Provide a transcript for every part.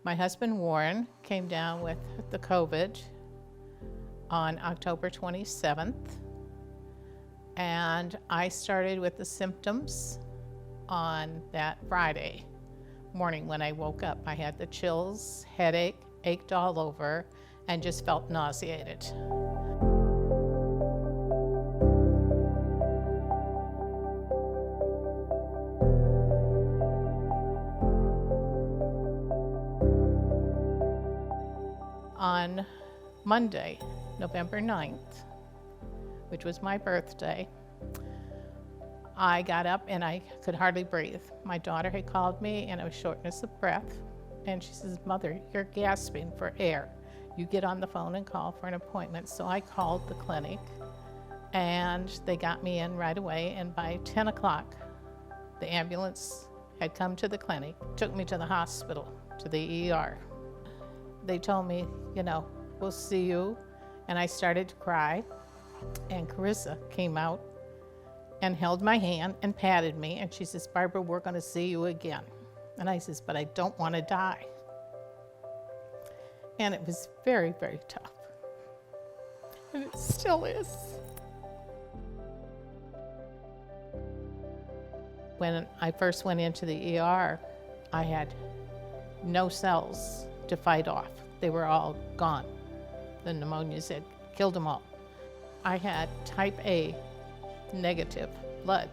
My husband Warren came down with the COVID on October 27th, and I started with the symptoms on that Friday morning when I woke up. I had the chills, headache, ached all over, and just felt nauseated. On Monday, November 9th, which was my birthday, I got up and I could hardly breathe. My daughter had called me and it was shortness of breath. And she says, "Mother, you're gasping for air. You get on the phone and call for an appointment." So I called the clinic and they got me in right away. And by 10 o'clock, the ambulance had come to the clinic, took me to the hospital, to the ER. They told me, "We'll see you." And I started to cry. And Carissa came out and held my hand and patted me. And she says, "Barbara, we're going to see you again." And I says, "But I don't want to die." And it was very, very tough. And it still is. When I first went into the ER, I had no cells to fight off. They were all gone. The pneumonias had killed them all. I had type A negative blood.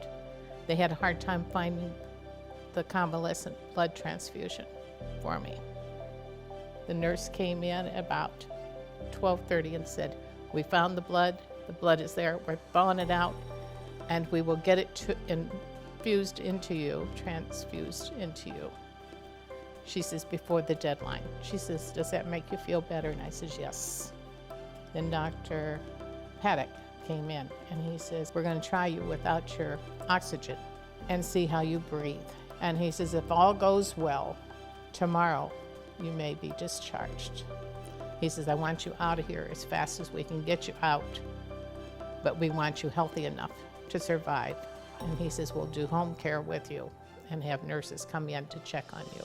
They had a hard time finding the convalescent blood transfusion for me. The nurse came in about 12:30 and said, "We found the blood is there, we're thawing it out, and we will get it transfused into you. She says, "Before the deadline." She says, "Does that make you feel better?" And I says, "Yes." Then Dr. Paddock came in and he says, "We're going to try you without your oxygen and see how you breathe." And he says, "If all goes well, tomorrow you may be discharged." He says, "I want you out of here as fast as we can get you out, but we want you healthy enough to survive." And he says, "We'll do home care with you and have nurses come in to check on you."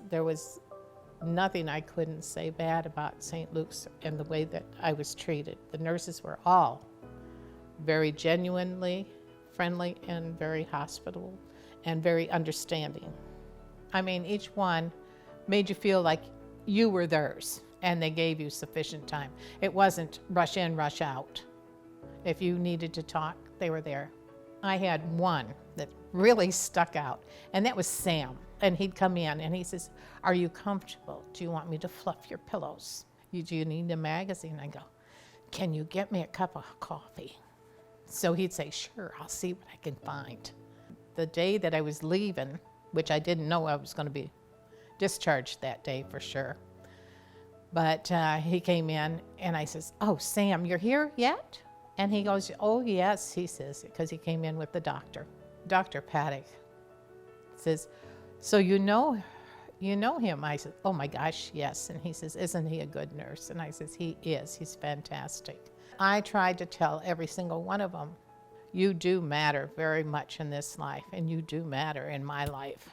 There was nothing I couldn't say bad about St. Luke's and the way that I was treated. The nurses were all very genuinely friendly and very hospitable and very understanding. I mean, each one made you feel like you were theirs and they gave you sufficient time. It wasn't rush in, rush out. If you needed to talk, they were there. I had one that really stuck out, and that was Sam. And he'd come in and he says, "Are you comfortable? Do you want me to fluff your pillows? Do you need a magazine?" I go, "Can you get me a cup of coffee?" So he'd say, "Sure, I'll see what I can find." The day that I was leaving, which I didn't know I was going to be discharged that day for sure, but he came in and I says, "Oh, Sam, you're here yet?" And he goes, "Oh, yes," he says, because he came in with the doctor. Dr. Paddock says, "So you know him?" I said, "Oh my gosh, yes." And he says, "Isn't he a good nurse?" And I says, "He is. He's fantastic." I tried to tell every single one of them, you do matter very much in this life, and you do matter in my life.